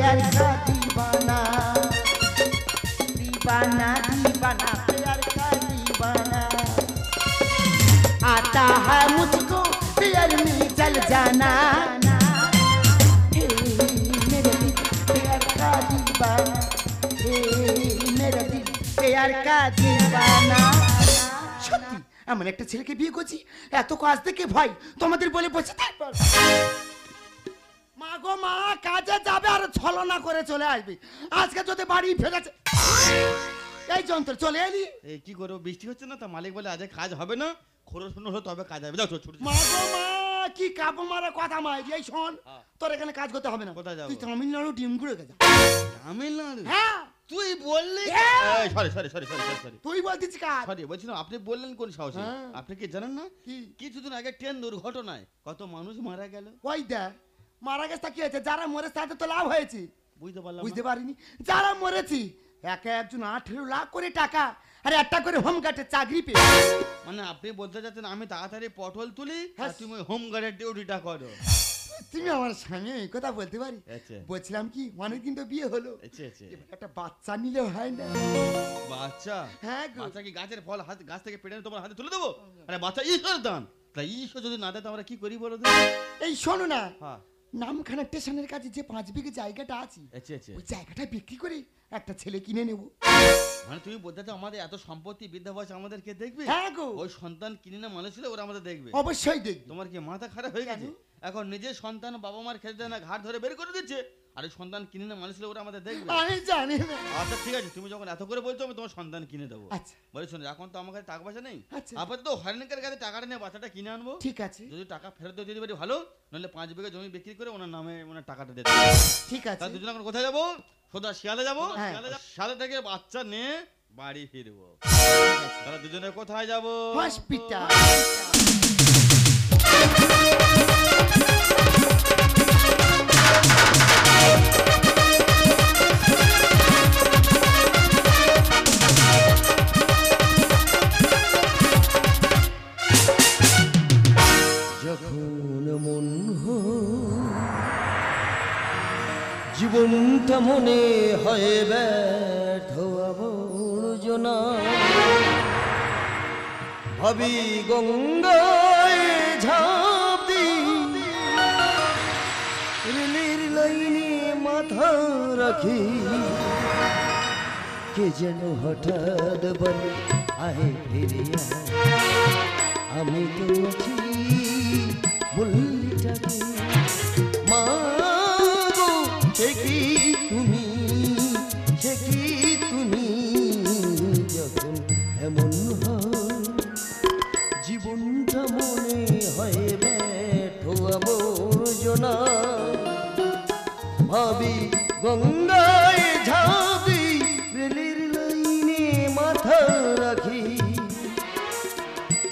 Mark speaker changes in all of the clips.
Speaker 1: प्यार का दीवाना दीवाना दीवाना प्यार का दीवाना आता है मुझको प्यार में जल जाना मेरे दिल प्यार का दीवाना मेरे दिल प्यार का दीवाना সত্যি এমন একটা ছেলেকে বিয়ে করছি এত কাজ থেকে ভাই তোমাদের বলে বসে থাকবে মা গো মা কাজে যাবে আর ছলনা করে চলে আসবে আজকে যদি বাড়ি ফেরেছে এই যন্ত্র চলে এলি
Speaker 2: এই কি করব বৃষ্টি হচ্ছে না তা মালিক বলে আজ কাজ হবে না খরচ শুনে হলো তবে কাজ হবে যাও ছোট
Speaker 1: মা গো মা কি কাবু মারা কথা মা এই শোন তোর এখানে কাজ করতে হবে না তুই তামিলনাড়ু ডিমগুড়ে যা
Speaker 2: তামিলনাড়ু
Speaker 1: হ্যাঁ
Speaker 2: তুই বললি sorry sorry sorry sorry sorry
Speaker 1: তুই বলতিস কাজ
Speaker 2: সরি বলছিলাম আপনি বললেন কোন সাহসে আপনি কি জানেন না কিছুদিন আগে ট্রেন দুর্ঘটনায় কত মানুষ মারা গেল
Speaker 1: ওই দেখ মারা গেছে কি হয়েছে যারা মরে তাদের তো লাভ হয়েছে বুঝতে পারিনি যারা মরেছি একে একজন 18 লাখ করে টাকা আর একটা করে হোমগার্ডে চাকরি পেয়ে
Speaker 2: মানে আপনি বলতে যাচ্ছেন আমি তাড়াতাড়ি পটল তুলি আর তুমি হোমগার্ডের ডিউটিটা করো
Speaker 1: তুমি আমার সঙ্গে এই কথা বলতে পারি বলছিলাম কি অনেকদিন তো বিয়ে হলো একটা বাচ্চা নিলে হয় না
Speaker 2: বাচ্চা
Speaker 1: হ্যাঁ
Speaker 2: বাচ্চা কি গাছের ফল গাছ থেকে পেড়ে তোমার হাতে তুলে দেবো আরে বাচ্চা ঈশ্বর দান তাই ঈশ্বর যদি না দেয় তো আমরা কি করি বলো তো
Speaker 1: এই শোনো না নামখানা স্টেশনের কাছে যে 5 বিঘে জায়গাটা আছে ওই জায়গাটা বিক্রি করে একটা ছেলে কিনে নেব
Speaker 2: মানে তুমি বলতে চাও আমাদের এত সম্পত্তি বৃদ্ধা বয়স আমাদেরকে দেখবে
Speaker 1: হ্যাঁ গো
Speaker 2: ওই সন্তান কিনে না মানুষ ছিল ওরা আমাদের দেখবে
Speaker 1: অবশ্যই দেখবে
Speaker 2: তোমার কি মাথা খারাপ হয়ে গেছে এখন নিজের সন্তান বাবা মার খেতে দেয় না ঘাট ধরে বের করে দিচ্ছে আর সন্তান কিনে না মানুষ ছিল ওরা আমাদের দেখবে
Speaker 1: আমি জানি না
Speaker 2: আচ্ছা ঠিক আছে তুমি যখন এত করে বলছো আমি তোমার সন্তান কিনে দেবো বলে শোনো এখন তো আমার কাছে টাকা পয়সা নেই আপাতত হরিণের কাছে টাকাটা নিয়ে বাচ্চাটা কিনে আনবো
Speaker 1: ঠিক আছে
Speaker 2: যদি টাকা ফেরত দিয়ে দিতে পারি ভালো নইলে 5 বিঘা জমি বিক্রি করে ওনার নামে ওনার টাকাটা দিয়ে দেবো
Speaker 1: ঠিক আছে
Speaker 2: তাহলে দুজন এখন কোথায় যাবো সোজা শিয়ালে যাবো শিয়ালে থেকে বাচ্চা নিয়ে বাড়ি ফিরবো তাহলে দুজনে কোথায় যাবো
Speaker 1: হসপিটাল
Speaker 3: যখন মন জীবনটা মনে হয় ব্যর্থ আবর্জনা ভাবি গঙ্গায় ঝাঁপ দিই রেলের লাইনে মাথা রাখি কে যেন হঠাৎ বলে আহে ফিরিয়া আমি তো আছি বললিটাকে মা গো সে কি তুমি যখন এমন হয় জীবনটা মনে হয় ব্যর্থ আবর্জনা ভাবি গঙ্গায় ঝাঁপি রেলের লাইনে মাথা রাখি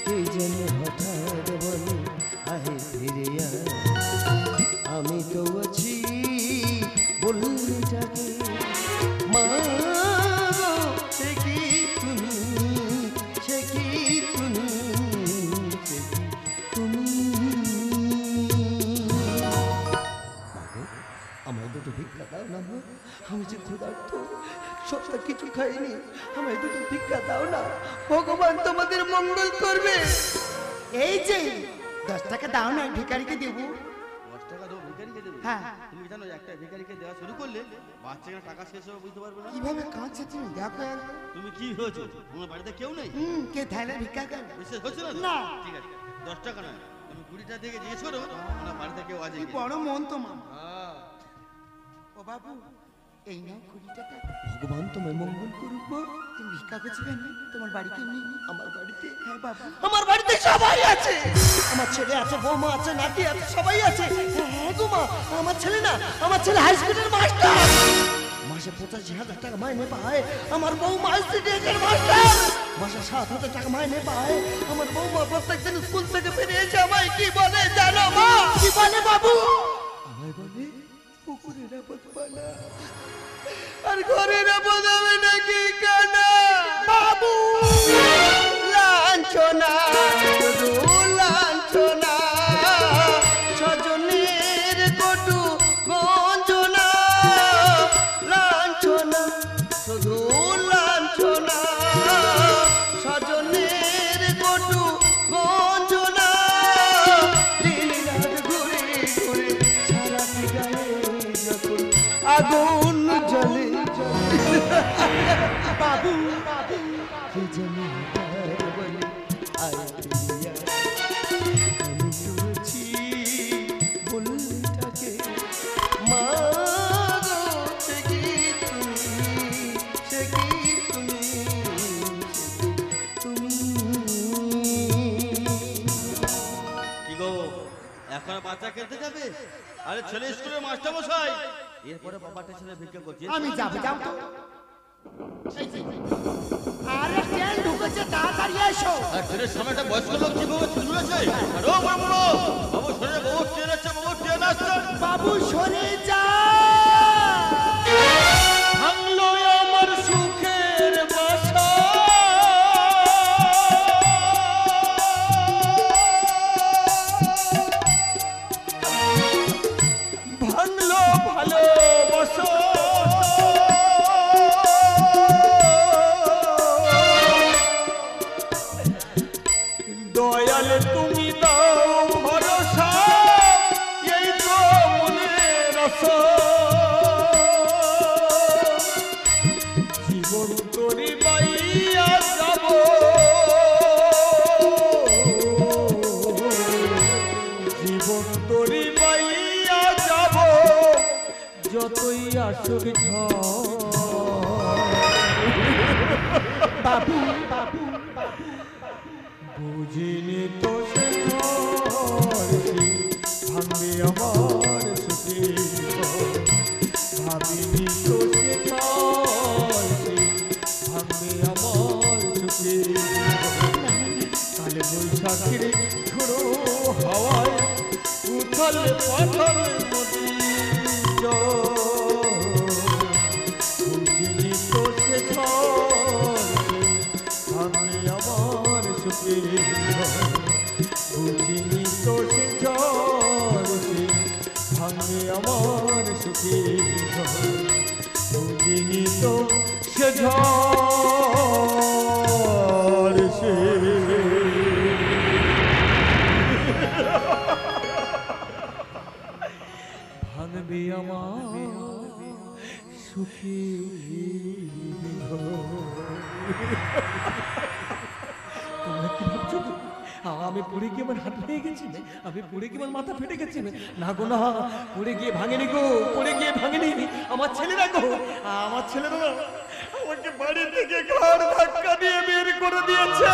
Speaker 3: কে যেন হঠাৎ বলে আহে ফিরিয়া আমি তো আছি বললিটাকে মা সে কি তুমি আমায় দুটো ভিক্ষা দাও না মা আমি যে ক্ষুধার্ত সবটা কিছু খাইনি আমায় দুটো ভিক্ষা দাও না ভগবান তোমাদের মঙ্গল করবে
Speaker 1: এই যে 10 টাকা দাও না ভিখারিকে দেব
Speaker 2: 10 টাকা দাও ভিখারিকে দেব
Speaker 1: হ্যাঁ
Speaker 2: তুমি জানো একটা ভিখারিকে দেওয়া শুরু করলে বাচ্চাকে টাকা শেষ হবে বুঝতে পারবে না
Speaker 1: কিভাবে কাঁদছে তুমি দেখো
Speaker 2: তুমি কি হয়েছো তোমার বাড়িতে কেউ নেই
Speaker 1: কে থাইল্যান্ড ভিক্ষা করে
Speaker 2: বিশেষ হচ্ছে না
Speaker 1: না
Speaker 2: ঠিক আছে 10 টাকা না তুমি 20 টাকা থেকে জিজ্ঞেস করো আমার বাড়িতে কেউ আছে
Speaker 1: কি বড় মন তো মামা ও বাবু এই নাও 20 টাকা
Speaker 3: ভগবান তোমায় মঙ্গল করুক মা
Speaker 1: তুমি ভিক্ষা করছিলেন তোমার বাড়িতে নেই
Speaker 3: আমার বাড়িতে
Speaker 1: হ্যাঁ বাবা
Speaker 3: আমার বাড়িতে সবাই আছে আমার ছেলে আছে বৌমা আছে নাতি আছে সবাই আছে হ্যাঁ গো মা আমার ছেলে না আমার ছেলে হাই স্কুলের মাস্টার মাসে 85,000 টাকা মাইনে পায় আমার বৌমা আইসিডিএসের মাস্টার মাসে 7,000 টাকা মাইনে পায় আমার বৌমা প্রত্যেকদিন স্কুল থেকে ফিরে এসে আমায় কি বলে জানো মা
Speaker 1: কি বলে বাবু
Speaker 3: আমায় বলে পুকুরের আপদ পানা আর ঘরের আপদ হবে নাকি কানা
Speaker 1: বাবু
Speaker 3: লাঞ্ছনা লাঞ্ছনা স্বজনের কটু গঞ্জনা আগুন জ্বলে
Speaker 1: বাবু
Speaker 3: কে জানে তার বলে আয় প্রিয়া আমি শুনেছি বলটাকে মা গো, সে কি তুমি, সে কি তুমি, সে কি তুমি।
Speaker 2: কি গো এখন বাচ্চা খেলতে যাবে? আরে ছেলে স্কুলের মাস্টার মশাই, এরপরে বাবা স্টেশনে ভিক্ষা করছে।
Speaker 1: আমি যাবো, যাও তো। আরে ট্রেন ঢুকেছে, তাড়াতাড়ি এসো।
Speaker 2: আর ট্রেনের সামনে একটা বয়স্ক লোক যেভাবে ঝুলেছে, আর ও বাবু বাবু সরে, বাবু ট্রেন আসছে, বাবু ট্রেন আসছে।
Speaker 1: বাবু সরে যা।
Speaker 3: ভাঙলো আমার সুখের বাসা, ভাঙলো ভালোবাসা, দয়াল তুমি দাও ভরসা, এই তো মনের আশা, জীবন তোরে বাইয়া যাব, জীবন তোরে বাইয়া যাব, যতই আসুক ঝড়।
Speaker 1: বাবু
Speaker 3: বুঝিনি তো সে ঝড়, ভাঙবে আমার সুখের ঘর। ভাবিনি তো সে ঝড়, ভাঙবে আমার সুখের ঘর। কালে বৈশাখের ঝোড়ো হাওয়ায় উথাল পাথাল নদী বুঝিনি তো সে ঝড়, ভাঙবে আমার সুখের ঘর। বুঝিনি তো সে ঝড়, ভাঙবে আমার সুখের ঘর। বুঝিনি তো সে ঝড়, ভাঙবে আমার সুখের ঘর। তোমরা কি ভাবছো? আমি পড়ে গিয়ে আমার হাত ভেঙে গেছি, আমি পড়ে গিয়ে আমার মাথা ফেটে গেছে। না গো না, পড়ে গিয়ে ভাঙেনি গো, পড়ে গিয়ে ভাঙেনি। আমার ছেলেরা গো, আমার ছেলেরা আমাকে বাড়ি থেকে ঘর ধাক্কা দিয়ে বের করে দিয়েছে।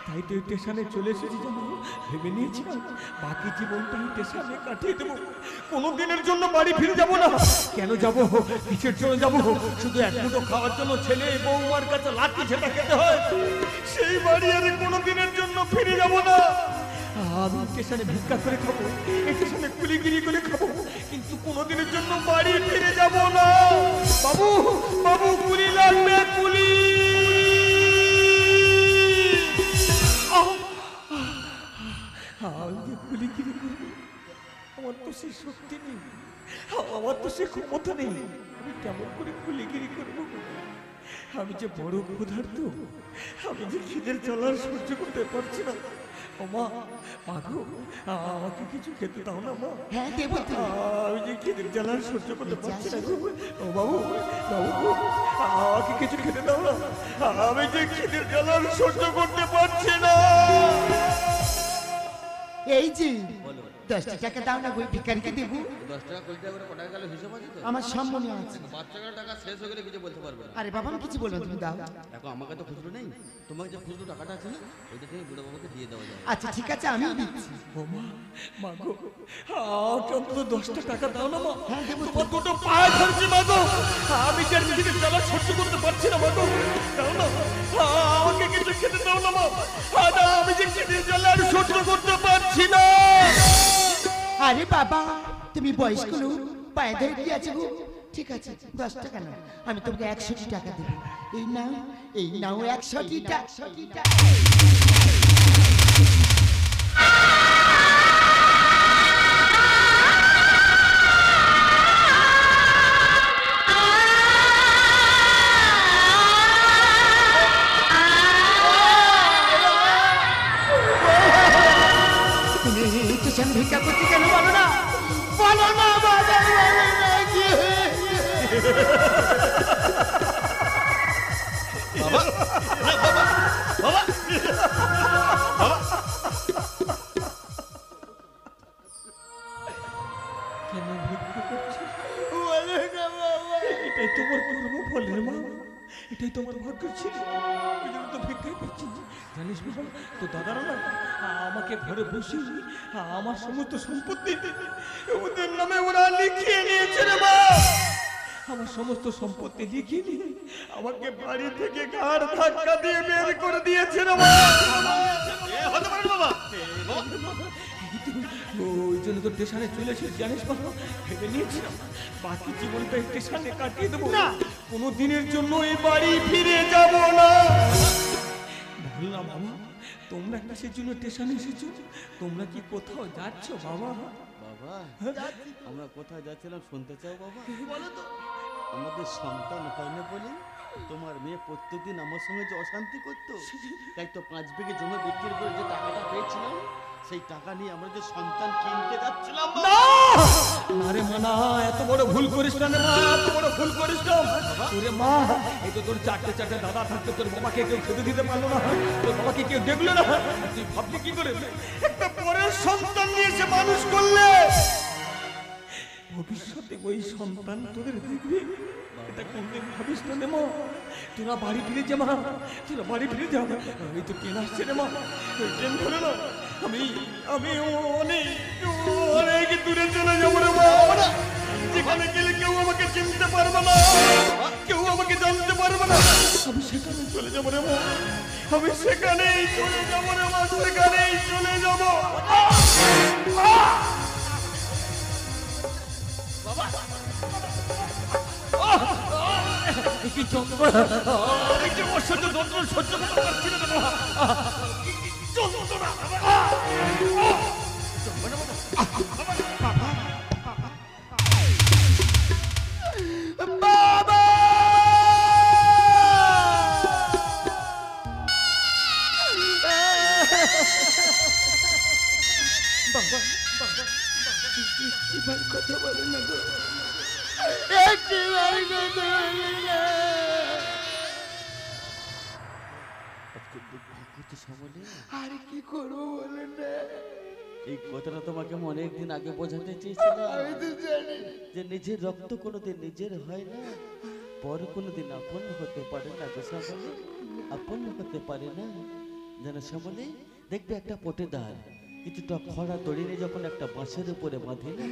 Speaker 3: তাই তো স্টেশনে চলে এসেছি, জানো, ভেবে নিয়েছিলাম বাকি জীবনটা স্টেশনে কাটিয়ে দেবো, কোনোদিনের জন্য বাড়ি ফিরে যাব না। কেন যাব, কিসের জন্য যাব? শুধু এক মুঠো খাওয়ার জন্য ছেলে বৌমার কাছে লাঠি ঝেঁটা খেতে হয়। সেই বাড়ি আর কোনোদিনের জন্য ফিরে যাব না। আমি স্টেশনে ভিক্ষা করে খাবো, স্টেশনে কুলিগিরি করে খাবো, কিন্তু কোনোদিনের জন্য বাড়ি ফিরে যাব না। বাবু বাবু, কুলি লাগবে, কুলি। আমি কুলিগিরি করবো, আমার তো সে শক্তি নেই, আমার তো সে ক্ষমতা নেই। আমি কেমন করে কুলিগিরি করবো? আমি যে বড় ক্ষুধার্ত, আমি যে খিদের জ্বালা সহ্য করতে পারছি না। ও মা, মা গো, আমাকে কিছু খেতে দাও না মা।
Speaker 1: হ্যাঁ দেবো তো।
Speaker 3: আমি যে খিদের জ্বালা সহ্য করতে পারছি না গো। ও বাবু বাবু গো, আমাকে কিছু খেতে দাও না, আমি যে খিদের জ্বালা সহ্য করতে পারছি না।
Speaker 1: এই যে
Speaker 2: বলো
Speaker 1: 10 টাকা দাও না, ওই ভিখারিকে দেবো।
Speaker 2: 10 টাকা 20 টাকা করে কটা গেল হিসাব আছে তো?
Speaker 1: আমার সব মনে আছে।
Speaker 2: বাচ্চাটার টাকা শেষ হয়ে গেলে কিছু বলতে পারবে না।
Speaker 1: আরে বাবা, আমি কিছু বলবো, তুমি দাও।
Speaker 2: এখন আমার কাছে খুচরো নেই, তোমার যে খুচরো টাকাটা আছে না, ওইটা থেকে বুড়ো বাবাকে দিয়ে দেওয়া যায়।
Speaker 1: আচ্ছা ঠিক আছে, আমিও দিচ্ছি।
Speaker 3: ও মা, মা গো, আমাকে অন্তত 10টা টাকা দাও না মা।
Speaker 1: হ্যাঁ দেবো।
Speaker 3: তোমার দুটো পায়ে ধরছি মা গো, আমি যে নিজের জ্বালা সহ্য করতে পারছি না মা গো। দাও না, আমাকে কিছু খেতে দাও না মা। আমি যে খিদের জ্বালা আর সহ্য করতে পারছি না।
Speaker 1: আরে বাবা, তুমি বয়স্ক লোক, পায়ে ধরে কি আছে গো? ঠিক আছে, 10 টাকা নাও, আমি তোমাকে 100 টাকা দেবো। এই নাও, এই নাও 100 টাকা। তুমি স্টেশন ভিক্ষা করছি কেন বলো না, বলো না, বলো না, কি
Speaker 2: বাবা না, বাবা বাবা বাবা
Speaker 3: কেন ভিক্ষা করছিস?
Speaker 1: বলো না বাবা।
Speaker 3: এটাই তোমার কর্ম ফলের মা, এটাই তোমার ভাগ্য ছিল, ওই জন্য তো ভিক্ষাই করছিস। জানিস বাবা, তো দাদারা না আমাকে ঘরে বসে আমার সমস্ত সম্পত্তি ওদের নামে ওরা লিখিয়ে নিয়েছে রে মা। আমার সমস্ত সম্পত্তি লিখিয়ে নিয়ে আমাকে বাড়ি থেকে ঘাড় ধাক্কা দিয়ে বের করে দিয়েছে রে মা।
Speaker 2: এ হতে পারে না বাবা।
Speaker 3: ওই জন্য তো স্টেশনে চলে এসে জানিস বাবা, ভেবে নিয়েছিলাম বাকি জীবনটা স্টেশনে কাটিয়ে দেবো না, কোনো দিনের জন্য এই বাড়ি ফিরে যাব না। বললাম বাবা, তোমরা কিসের জন্য স্টেশনে এসেছো? তোমরা কি কোথাও যাচ্ছ বাবা?
Speaker 2: বাবা আমরা কোথায় যাচ্ছিলাম শুনতে চাও বাবা?
Speaker 1: বলো তো।
Speaker 2: আমাদের সন্তান হয় না বলে তোমার মেয়ে প্রত্যেকদিন আমার সঙ্গে যে অশান্তি করতো, তাই তো 5 বিঘে জমি বিক্রি করে যে টাকাটা পেয়েছিলাম, সেই টাকা নিয়ে আমরা যে সন্তান কিনতে যাচ্ছিলাম।
Speaker 3: না না রে মা, না, এত বড় ভুল করিস না রে মা, এত বড় ভুল করিস না। ওরে মা, এই তো তোর চারটে দাদা থাকতে তোর বাবাকে কেউ খেতে দিতে পারলো না, তোর বাবাকে কেউ দেখলো না, তুই ভাবলি কি করে একটা পরের সন্তান নিয়ে এসে মানুষ করলে? ভবিষ্যতে ওই সন্তান তোদের দেখবে, এটা কোনদিন ভাবিস না রে মা। তোরা বাড়ি ফিরে যা মা, তোরা বাড়ি ফিরে যা। এই তো ট্রেন আসছে রে মা, ওই ট্রেন ধরে না আমি আমি অনেক অনেক দূরে চলে যাবো রে মা। যেখানে গেলে কেউ আমাকে চিনতে পারবে না, কেউ আমাকে জানতে পারবে না। আমি সেখানে চলে যাবো রে মা, আমি সেখানেই চলে যাবো রে মা, সেখানেই চলে যাবো। কি যন্ত্রণা, একটু অসহ্য যন্ত্রণা সহ্য করতে পারছি না রে মা। যন্ত্রণা
Speaker 1: বাবা একটিবার কথা বলে না গো, একটিবার কথা বলে না। আর কি করবো বলেন না?
Speaker 2: এই কথাটা তোমাকে আমি অনেকদিন আগে বোঝাতে চেয়েছিলাম
Speaker 1: আমি তো জানি
Speaker 2: যে নিজের রক্ত কোনোদিন নিজের হয় না, পর কোনোদিন আপন হতে পারে না গো শ্যামলী, আপন হতে পারে না। যেন শ্যামলী দেখবে একটা পটেদার কিছুটা খরা দড়ি নিয়ে যখন একটা বাঁশের উপরে বাঁধে না,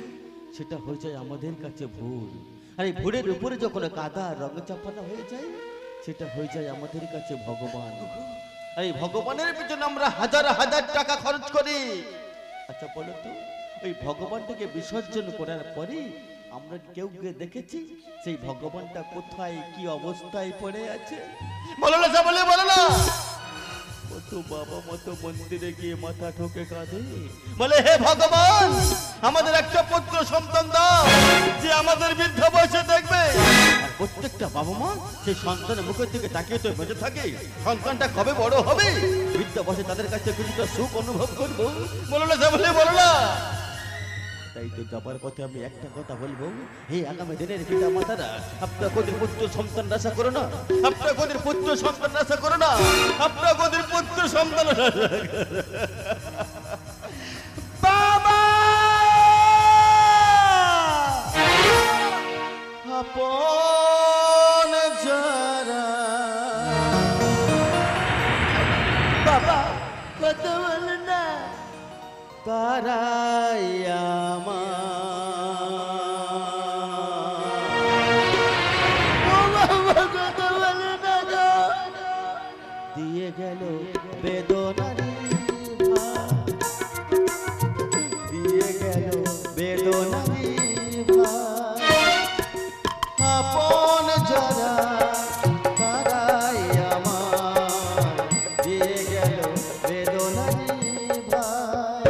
Speaker 2: সেটা হয়ে যায় আমাদের কাছে ভুল। আর এই ভুলের উপরে যখন কাদা রঙ চাপানো হয়ে যায়, সেটা হয়ে যায় আমাদের কাছে ভগবান। আর এই ভগবানের পিছনে আমরা হাজার হাজার টাকা খরচ করি। আচ্ছা বলো তো, ওই ভগবানটাকে বিসর্জন করার পরে আমরা কেউ গিয়ে দেখেছি সেই ভগবানটা কোথায় কি অবস্থায় পড়ে আছে? বলো না বলে বলো না। কত বাবা মতো মন্দিরে গিয়ে মাথা ঠোকে কাঁদে, বলে হে ভগবান আমাদের একটা পুত্র সন্তান দাও যে আমাদের বৃদ্ধ বয়সে দেখবে। আর প্রত্যেকটা বাবা মা সেই সন্তানের মুখের দিকে তাকিয়ে তো বেঁচে থাকে, সন্তানটা কবে বড় হবে, বৃদ্ধ বয়সে তাদের কাছে কিছুটা সুখ অনুভব করবো। বলো না বলে বলো না। তাই তো যাবার পথে আমি একটা কথা বলবো, হে আগামী দিনের পিতা মাতারা, আপনারা কোদের পুত্র সন্তান আশা করো না, আপনারা কোদের পুত্র সন্তান আশা করো না, আপনারা কোদের পুত্র সন্তান
Speaker 1: বাবা
Speaker 2: আপন যারা।
Speaker 1: বাবা কথা বলে না।
Speaker 2: তারাই আমার
Speaker 1: ও বাবা কথা বলে না গো।
Speaker 2: দিয়ে গেল বেদনারি ভার, দিয়ে গেল বেদনারি ভার। আপন যারা তারাই আমার, দিয়ে গেল বেদনারি ভার।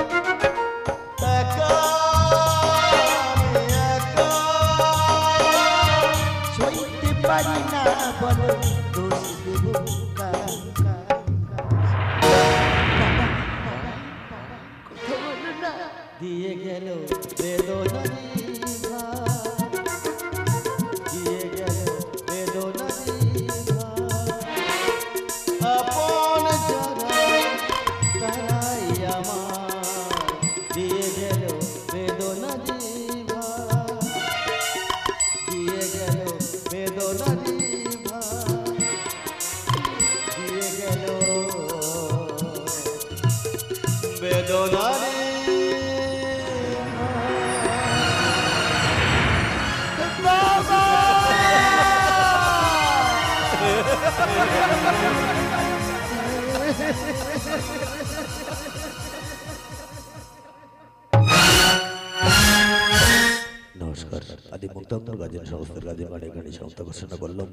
Speaker 2: একা আমি একা,
Speaker 1: সইতে পারি না বলো দোষ দেব কার? কথা বলে না।
Speaker 2: দিয়ে গেল বেদনারি ভার, দিয়ে
Speaker 4: নমস্কার, আদি মুক্তাঙ্গর গাজন সংস্থার গাজন গানে গানে সংস্থা ঘোষণা করলাম।